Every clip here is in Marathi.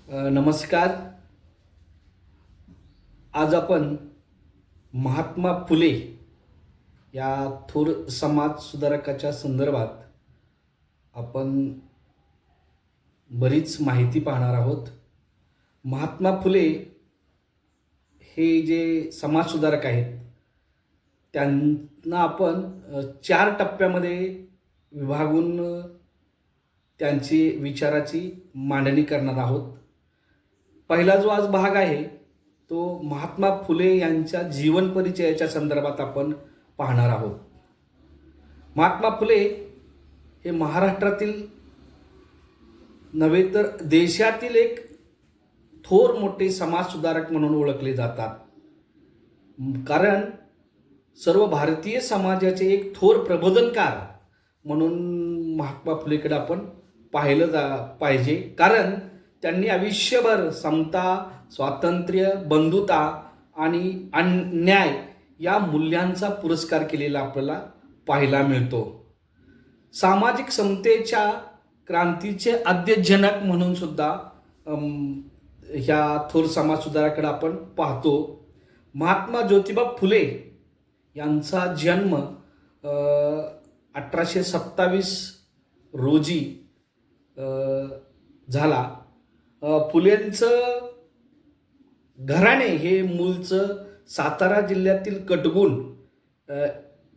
नमस्कार. आज आपण महात्मा फुले या थोर समाज सुधारकाच्या संदर्भात आपण बरीच माहिती पाहणार आहोत. महात्मा फुले हे जे समाज सुधारक आहेत त्यांना आपण 4 टप्प्यामध्ये विभागून त्यांची विचाराची मांडणी करणार आहोत. पहिला जो आज भाग आहे तो महात्मा फुले यांच्या जीवन परिचयाच्या संदर्भात आपण पाहणार आहोत. महात्मा फुले हे महाराष्ट्रातील नव्हे तर देशातील एक थोर मोठे समाज सुधारक म्हणून ओळखले जातात. कारण सर्व भारतीय समाजाचे एक थोर प्रबोधनकार म्हणून महात्मा फुलेकडे आपण पाहिलं पाहिजे. कारण त्यांनी आयुष्यभर समता, स्वातंत्र्य, बंधुता आणि न्याय या मूल्यांचा पुरस्कार केलेला आपल्याला पाहायला मिळतो. सामाजिक समतेच्या क्रांतीचे आद्यजनक म्हणून सुद्धा ह्या थोर समाज सुधारकाकडे आपण पाहतो. महात्मा ज्योतिबा फुले यांचा जन्म 1827 रोजी झाला. फुलेंचं घराणे हे मूळचं सातारा जिल्ह्यातील कटगुण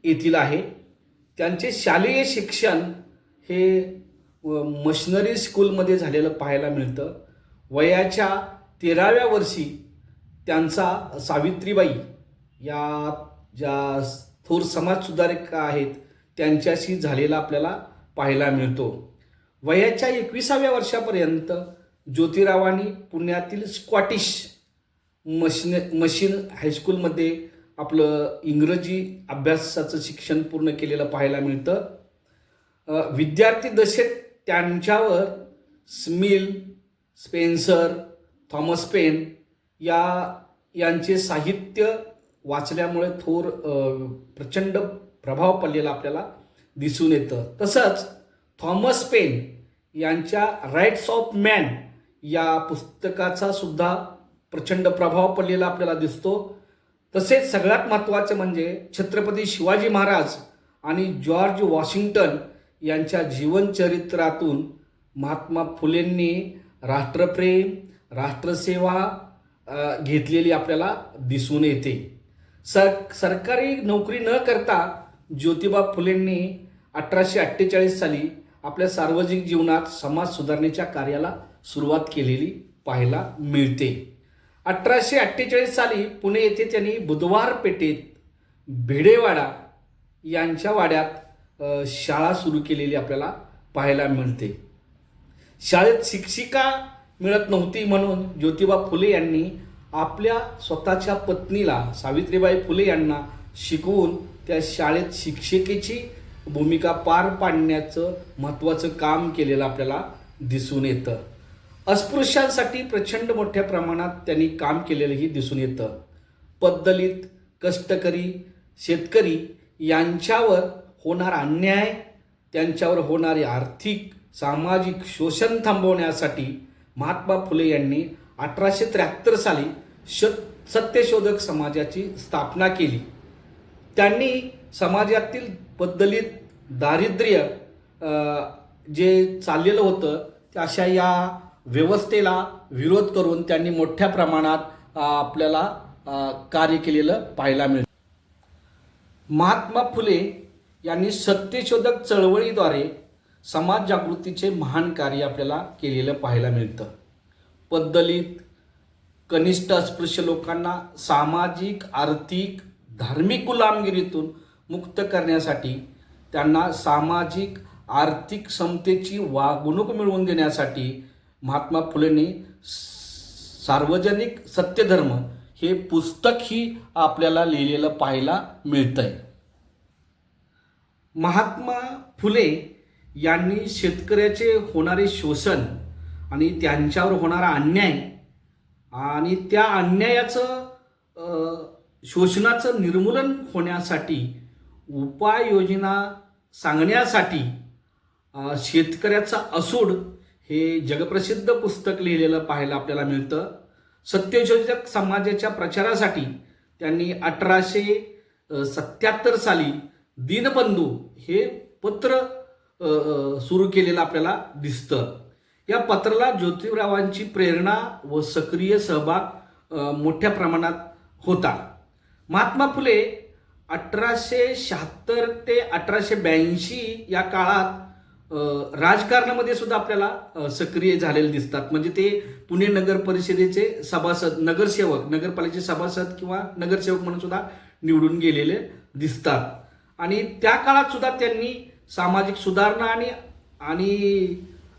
येथील आहे. त्यांचे शालेय शिक्षण हे मशिनरी स्कूलमध्ये झालेलं पाहायला मिळतं. वयाच्या 13व्या वर्षी त्यांचा सावित्रीबाई या ज्या थोर समाज सुधारिका आहेत त्यांच्याशी झालेला आपल्याला पाहायला मिळतो. वयाच्या 21व्या वर्षापर्यंत ज्योतिरावांनी पुण्यातील स्कॉटिश मशीन हायस्कूलमध्ये आपलं इंग्रजी अभ्यासाचं शिक्षण पूर्ण केलेलं पाहायला मिळतं. विद्यार्थी दशेत त्यांच्यावर स्मिल, स्पेन्सर, थॉमस पेन यांचे साहित्य वाचल्यामुळे थोर प्रचंड प्रभाव पडलेला आपल्याला दिसून येतं. तसंच थॉमस पेन यांच्या राईट्स ऑफ मॅन या पुस्तकाचा सुद्धा प्रचंड प्रभाव पडलेला आपल्याला दिसतो. तसेच सगळ्यात महत्त्वाचं म्हणजे छत्रपती शिवाजी महाराज आणि जॉर्ज वॉशिंग्टन यांच्या जीवनचरित्रातून महात्मा फुलेंनी राष्ट्रप्रेम, राष्ट्रसेवा घेतलेली आपल्याला दिसून येते. सरकारी नोकरी न करता ज्योतिबा फुलेंनी 1848 साली आपल्या सार्वजनिक जीवनात समाज सुधारणेच्या कार्याला सुरुवात केलेली पाहायला मिळते. 1848 साली पुणे येथे त्यांनी बुधवार पेठेत भिडेवाडा यांच्या वाड्यात शाळा सुरू केलेली आपल्याला पाहायला मिळते. शाळेत शिक्षिका मिळत नव्हती म्हणून ज्योतिबा फुले यांनी आपल्या स्वतःच्या पत्नीला सावित्रीबाई फुले यांना शिकवून त्या शाळेत शिक्षिकेची भूमिका पार पाडण्याचं महत्त्वाचं काम केलेलं आपल्याला दिसून येतं. अस्पृश्यांसाठी प्रचंड मोठ्या प्रमाणात त्यांनी काम केलेलंही दिसून येतं. पददलित, कष्टकरी, शेतकरी यांच्यावर होणारा अन्याय, त्यांच्यावर होणारे आर्थिक सामाजिक शोषण थांबवण्यासाठी महात्मा फुले यांनी 1873 साली सत्यशोधक समाजाची स्थापना केली. त्यांनी समाजातील पददलित, दारिद्र्य जे चाललेलं होतं अशा या व्यवस्थेला विरोध करून त्यांनी मोठ्या प्रमाणात आपल्याला कार्य केलेलं पाहायला मिळतं. महात्मा फुले यांनी सत्यशोधक चळवळीद्वारे समाज जागृतीचे महान कार्य आपल्याला केलेलं पाहायला मिळतं. पददलित, कनिष्ठ अस्पृश्य लोकांना सामाजिक, आर्थिक, धार्मिक गुलामगिरीतून मुक्त करण्यासाठी, त्यांना सामाजिक आर्थिक समतेची वागणूक मिळवून देण्यासाठी महात्मा फुलेंनी सार्वजनिक सत्यधर्म हे पुस्तकही आपल्याला लिहिलेलं पाहायला मिळतंय. महात्मा फुले यांनी शेतकऱ्याचे होणारे शोषण आणि त्यांच्यावर होणारा अन्याय आणि त्या अन्यायाचं शोषणाचं निर्मूलन होण्यासाठी उपाययोजना सांगण्यासाठी शेतकऱ्याचा असूड हे जगप्रसिद्ध पुस्तक लिहिलेलं पाहायला आपल्याला मिळतं. सत्यशोधक समाजाच्या प्रचारासाठी त्यांनी 1877 साली दीनबंधू हे पत्र सुरू केलेलं आपल्याला दिसतं. या पत्राला ज्योतिरावांची प्रेरणा व सक्रिय सहभाग मोठ्या प्रमाणात होता. महात्मा फुले 1876 ते 1882 या काळात राजकारणामध्ये सुद्धा आपल्याला सक्रिय झालेले दिसतात. म्हणजे ते पुणे नगर परिषदेचे सभासद, नगरसेवक, नगरपालिकेचे सभासद किंवा नगरसेवक म्हणून सुद्धा निवडून गेलेले दिसतात. आणि त्या काळात सुद्धा त्यांनी सामाजिक सुधारणा आणि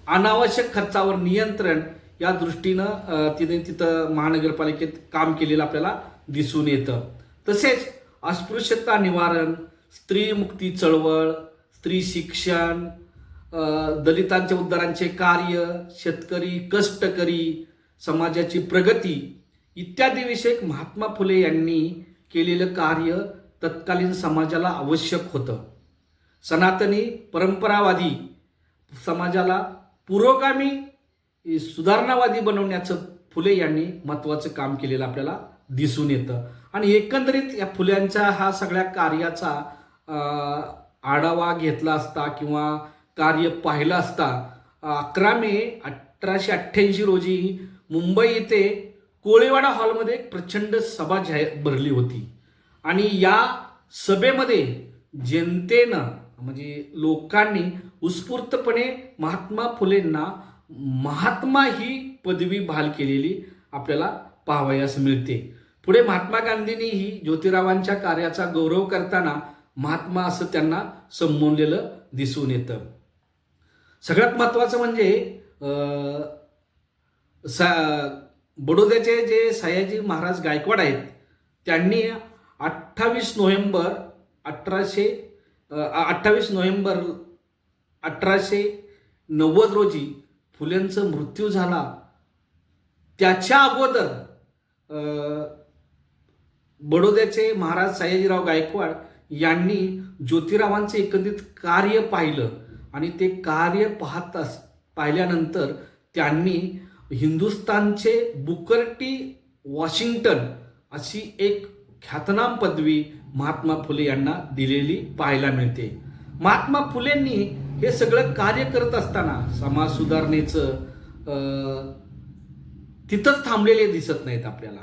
अनावश्यक खर्चावर नियंत्रण या दृष्टीनं तिथं महानगरपालिकेत काम केलेलं आपल्याला दिसून येतं. तसेच अस्पृश्यता निवारण, स्त्री मुक्ती चळवळ, स्त्री शिक्षण, दलितांच्या उद्धारांचे कार्य, शेतकरी, कष्टकरी, समाजाची प्रगती इत्यादी विषयक महात्मा फुले यांनी केलेलं कार्य तत्कालीन समाजाला आवश्यक होतं. सनातनी परंपरावादी समाजाला पुरोगामी सुधारणावादी बनवण्याचं फुले यांनी महत्त्वाचं काम केलेलं आपल्याला दिसून येतं. आणि एकंदरीत या फुल्यांच्या हा सगळ्या कार्याचा आढावा घेतला असता किंवा कार्य पाहिलं असता 11 मे 1888 रोजी मुंबई येथे कोळीवाडा हॉलमध्ये एक प्रचंड सभा भरली होती. आणि या सभेमध्ये जनतेनं म्हणजे लोकांनी उत्स्फूर्तपणे महात्मा फुलेंना महात्मा ही पदवी बहाल केलेली आपल्याला पाहावयास मिळते. पुढे महात्मा गांधींनीही ज्योतिरावांच्या कार्याचा गौरव करताना महात्मा असं त्यांना संबोधलेलं दिसून येतं. सगळ्यात महत्त्वाचं म्हणजे बडोद्याचे जे सयाजी महाराज गायकवाड आहेत त्यांनी 28 नोव्हेंबर 1890 रोजी फुलेंचा मृत्यू झाला. त्याच्या अगोदर बडोद्याचे महाराज सयाजीराव गायकवाड यांनी ज्योतिरावांचे एकंदरीत कार्य पाहिलं आणि ते कार्य पाहिल्यानंतर त्यांनी हिंदुस्थानचे बुकर टी वॉशिंग्टन अशी एक ख्यातनाम पदवी महात्मा फुले यांना दिलेली पाहायला मिळते. महात्मा फुलेंनी हे सगळं कार्य करत असताना समाज सुधारणेचं तिथंच थांबलेले दिसत नाहीत आपल्याला.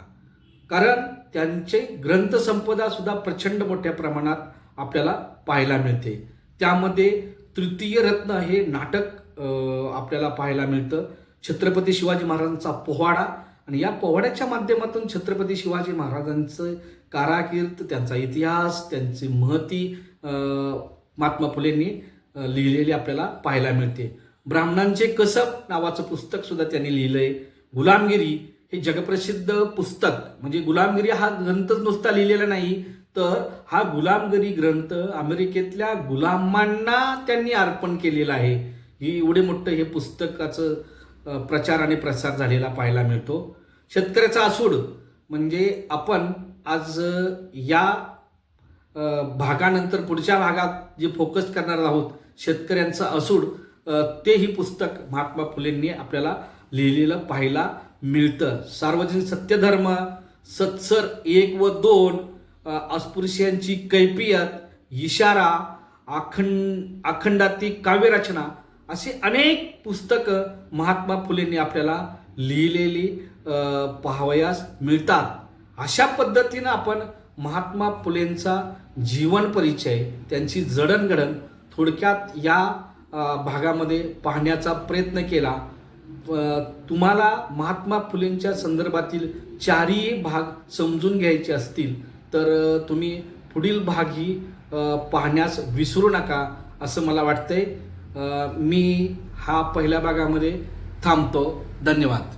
कारण त्यांचे ग्रंथसंपदा सुद्धा प्रचंड मोठ्या प्रमाणात आपल्याला पाहायला मिळते. त्यामध्ये तृतीय रत्न हे नाटक आपल्याला पाहायला मिळतं. छत्रपती शिवाजी महाराजांचा पोवाडा आणि या पोवाड्याच्या माध्यमातून छत्रपती शिवाजी महाराजांचं काराकीर्द, त्यांचा इतिहास, त्यांची महती महात्मा फुलेंनी लिहिलेली आपल्याला पाहायला मिळते. ब्राह्मणांचे कसब नावाचं पुस्तक सुद्धा त्यांनी लिहिलंय. गुलामगिरी हे जगप्रसिद्ध पुस्तक, म्हणजे गुलामगिरी हा ग्रंथच नुसता लिहिलेला नाही तर हा गुलामगिरी ग्रंथ अमेरिकेतल्या गुलामांना त्यांनी अर्पण केलेला आहे. ही एवढे मोठं हे पुस्तकाचं प्रचार आणि प्रसार झालेला पाहायला मिळतो. शेतकऱ्याचा असूड म्हणजे आपण आज या भागानंतर पुढच्या भागात जे फोकस करणार आहोत शेतकऱ्यांचा असूड, ते ही पुस्तक महात्मा फुलेंनी आपल्याला लिहिलेलं पाहायला मिळतं. सार्वजनिक सत्यधर्म, सत्सर 1 व 2, अस्पृश्यांची कैफियत, इशारा, अखंडाती काव्यरचना अशी अनेक पुस्तकं महात्मा फुलेंनी आपल्याला लिहिलेली पाहावयास मिळतात. अशा पद्धतीनं आपण महात्मा फुलेंचा जीवन परिचय, त्यांची जडणघडण थोडक्यात या भागामध्ये पाहण्याचा प्रयत्न केला. तुम्हाला महात्मा फुलेंच्या संदर्भातील चारही भाग समजून घ्यायचे असतील तर तुम्ही पुढील भागही पाहण्यास विसरू नका असं मला वाटतंय. मी हा पहिल्या भागामध्ये थांबतो. धन्यवाद.